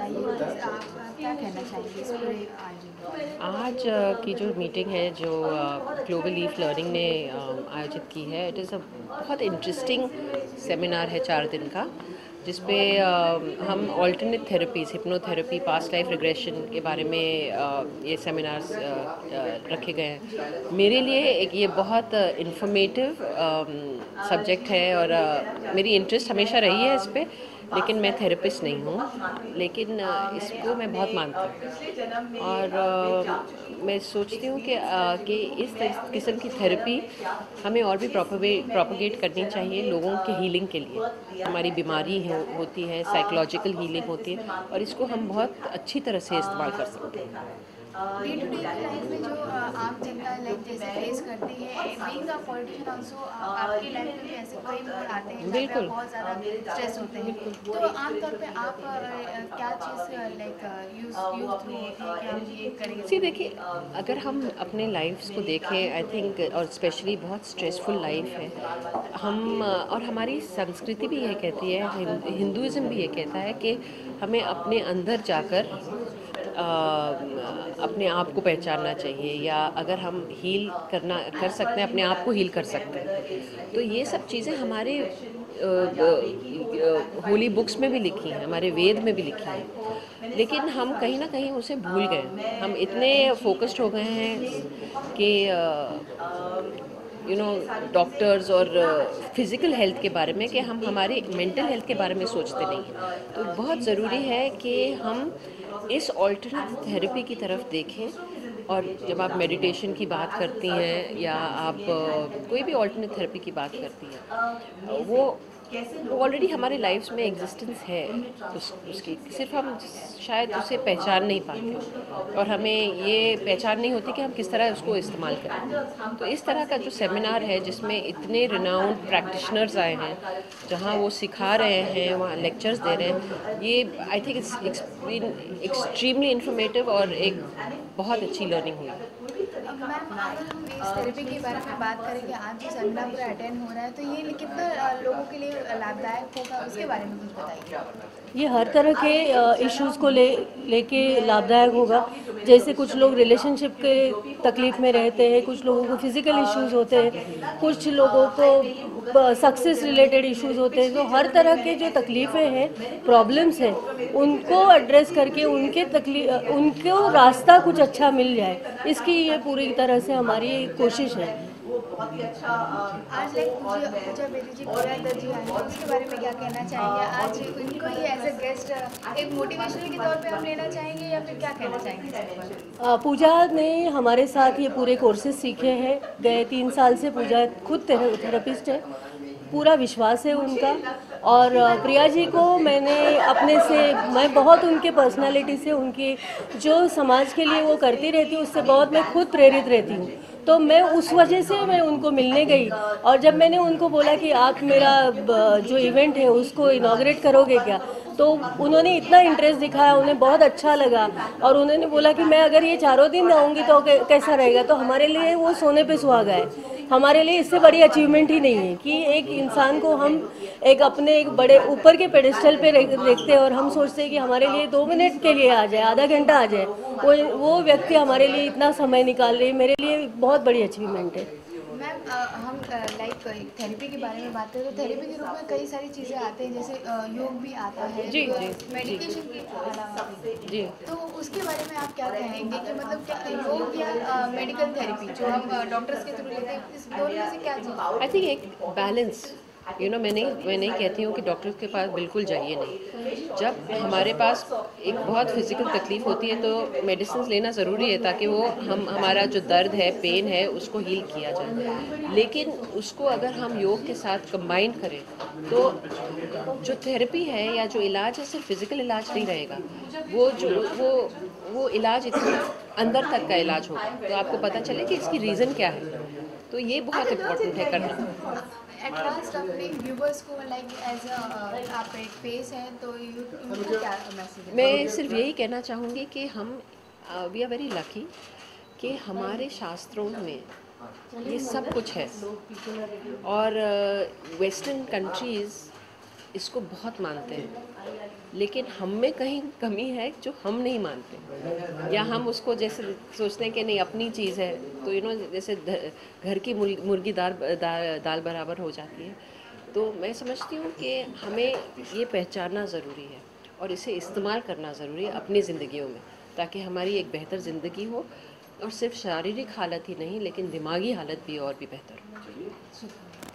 बताइए कि आप क्या कहना चाहेंगे इस पूरे आयोजन के बारे में? आज की जो मीटिंग है जो ग्लोबल लीफ लर्निंग ने आयोजित की है, इट इज़ अ बहुत इंटरेस्टिंग सेमिनार है 4 दिन का, जिसपे हम alternate therapies, hypnotherapy, past life regression के बारे में ये सेमिनार्स रखे गए हैं। मेरे लिए एक ये बहुत इंफॉर्मेटिव सब्जेक्ट है और मेरी इंटरेस्ट हमेशा रही है इस पे, लेकिन मैं थेरेपिस्ट नहीं हूँ, लेकिन इसको मैं बहुत मानती हूँ और मैं सोचती हूँ कि इस किस्म की थेरेपी हमें और भी प्रोपोगेट करनी चाहिए लोगों के हीलिंग के लिए। हमारी बीमारी होती है, साइकोलॉजिकल हीलिंग होती है और इसको हम बहुत अच्छी तरह से इस्तेमाल कर सकते हैं। डे टू डे की लाइफ में जो आम जनता लाइक जैसे फेस करती है बीइंग अ पॉलिटिशियन आल्सो आपकी लाइफ में भी ऐसे कई मोड़ आते हैं जहाँ पे आप बिल्कुल, बहुत ज़्यादा स्ट्रेस होते हैं। बिल्कुल। तो आमतौर पे आप क्या चीज़ लाइक यूज़ यूज़ थ्रू होती है कि हम ये करेंगे सी तो देखिए, अगर हम अपने लाइफ्स को देखें, आई थिंक, और स्पेशली बहुत स्ट्रेसफुल लाइफ है, हम और हमारी संस्कृति भी ये कहती है, हिंदुइज्म भी ये कहता है कि हमें अपने अंदर जाकर अपने आप को पहचानना चाहिए, या अगर हम हील कर सकते हैं, अपने आप को हील कर सकते हैं। तो ये सब चीज़ें हमारे होली बुक्स में भी लिखी हैं, हमारे वेद में भी लिखी हैं, लेकिन हम कहीं ना कहीं उसे भूल गए। हम इतने फोकस्ड हो गए हैं कि डॉक्टर्स और फिज़िकल हेल्थ के बारे में, कि हम हमारे मेंटल हेल्थ के बारे में सोचते नहीं हैं। तो बहुत ज़रूरी है कि हम इस ऑल्टरनेट थेरेपी की तरफ देखें। और जब आप मेडिटेशन की बात करती हैं या आप कोई भी ऑल्टरनेट थेरेपी की बात करती हैं, वो ऑलरेडी हमारे लाइफ्स में एग्जिस्टेंस है। उसकी सिर्फ हम शायद उसे पहचान नहीं पाते, और हमें ये पहचान नहीं होती कि हम किस तरह उसको इस्तेमाल करें। तो इस तरह का जो सेमिनार है, जिसमें इतने रिनाउंड प्रैक्टिशनर्स आए हैं, जहाँ वो सिखा रहे हैं, वहाँ लेक्चर्स दे रहे हैं, ये I think it's extremely informative और एक बहुत अच्छी लर्निंग हुई। मैम अगर हम इस थेरेपी के बारे में बात करें कि आज जो सेमिनार पूरा अटेंड हो रहा है तो ये कितना लोगों के लिए लाभदायक होगा उसके बारे में कुछ बताइए। ये हर तरह के इश्यूज़ को लेके लाभदायक होगा। जैसे कुछ लोग रिलेशनशिप के तकलीफ़ में रहते हैं, कुछ लोगों को फिज़िकल इश्यूज़ होते हैं, कुछ लोगों को सक्सेस रिलेटेड इश्यूज़ होते हैं। तो हर तरह के जो तकलीफ़ें हैं, प्रॉब्लम्स हैं, उनको एड्रेस करके उनको रास्ता कुछ अच्छा मिल जाए, इसकी ये पूरी तरह से हमारी कोशिश है। आज लाइक पूजा बेदी जी पूजा दत्त जी आए हैं उसके बारे में क्या कहना चाहेंगे? आज उनको ही एज अ गेस्ट एक मोटिवेशनल के तौर पे हम लेना चाहेंगे या फिर क्या कहना चाहेंगे इसके बारे में? पूजा ने हमारे साथ ये पूरे कोर्सेज सीखे हैं। गए 3 साल से पूजा खुद थेरेपिस्ट है, पूरा विश्वास है उनका। और प्रिया जी को मैं बहुत उनके पर्सनालिटी से, उनकी जो समाज के लिए वो करती रहती हूँ, उससे बहुत मैं खुद प्रेरित रहती हूँ। तो मैं उस वजह से मैं उनको मिलने गई, और जब मैंने उनको बोला कि आप मेरा जो इवेंट है उसको इनॉग्रेट करोगे क्या, तो उन्होंने इतना इंटरेस्ट दिखाया, उन्हें बहुत अच्छा लगा। और उन्होंने बोला कि मैं अगर ये 4 दिन आऊँगी तो कैसा रहेगा। तो हमारे लिए वो सोने पे सुहागा है। हमारे लिए इससे बड़ी अचीवमेंट ही नहीं है कि एक इंसान को हम एक बड़े ऊपर के पेडेस्टल पे देखते हैं और हम सोचते हैं कि हमारे लिए 2 मिनट के लिए आ जाए, आधा घंटा आ जाए, वो व्यक्ति हमारे लिए इतना समय निकाल रही है, मेरे लिए बहुत बड़ी अचीवमेंट है। मैम हम लाइक थेरेपी के बारे में बात करें तो थेरेपी के रूप में कई सारी चीज़ें आती हैं जैसे योग भी आता है जी, जी, मेडिकेशन के अलावा भी। जी। तो उसके बारे में आप क्या कहेंगे कि मतलब क्या योग या मेडिकल थेरेपी जो हम डॉक्टर्स के थ्रू लेते हैं इस दोनों में से क्या चीज़? आई थिंक एक बैलेंस, मैं नहीं कहती हूँ कि डॉक्टर के पास बिल्कुल जाइए नहीं। जब हमारे पास एक बहुत फिजिकल तकलीफ होती है तो मेडिसिन लेना ज़रूरी है, ताकि वो हमारा जो दर्द है, पेन है, उसको हील किया जाए। लेकिन उसको अगर हम योग के साथ कंबाइन करें तो जो थेरेपी है या जो इलाज है, सिर्फ फिजिकल इलाज नहीं रहेगा। वो इलाज इतना अंदर तक का इलाज होगा, तो आपको पता चले कि इसकी रीज़न क्या है। तो ये बहुत इम्पोर्टेंट है करना। एट लास्ट अपने व्यूवर्स को लाइक एज अ आप एक फेस हैं तो उनको क्या मैसेज? मैं सिर्फ यही कहना चाहूँगी कि हम वी आर वेरी लकी कि हमारे शास्त्रों में ये सब कुछ है। और वेस्टर्न कंट्रीज़ इसको बहुत मानते हैं, लेकिन हम में कहीं कमी है जो हम नहीं मानते, या हम उसको जैसे सोचते हैं कि नहीं अपनी चीज़ है, तो जैसे घर की मुर्गी दाल बराबर हो जाती है। तो मैं समझती हूँ कि हमें ये पहचानना ज़रूरी है और इसे इस्तेमाल करना ज़रूरी है अपनी ज़िंदगियों में, ताकि हमारी एक बेहतर ज़िंदगी हो, और सिर्फ शारीरिक हालत ही नहीं लेकिन दिमागी हालत भी और भी बेहतर हो।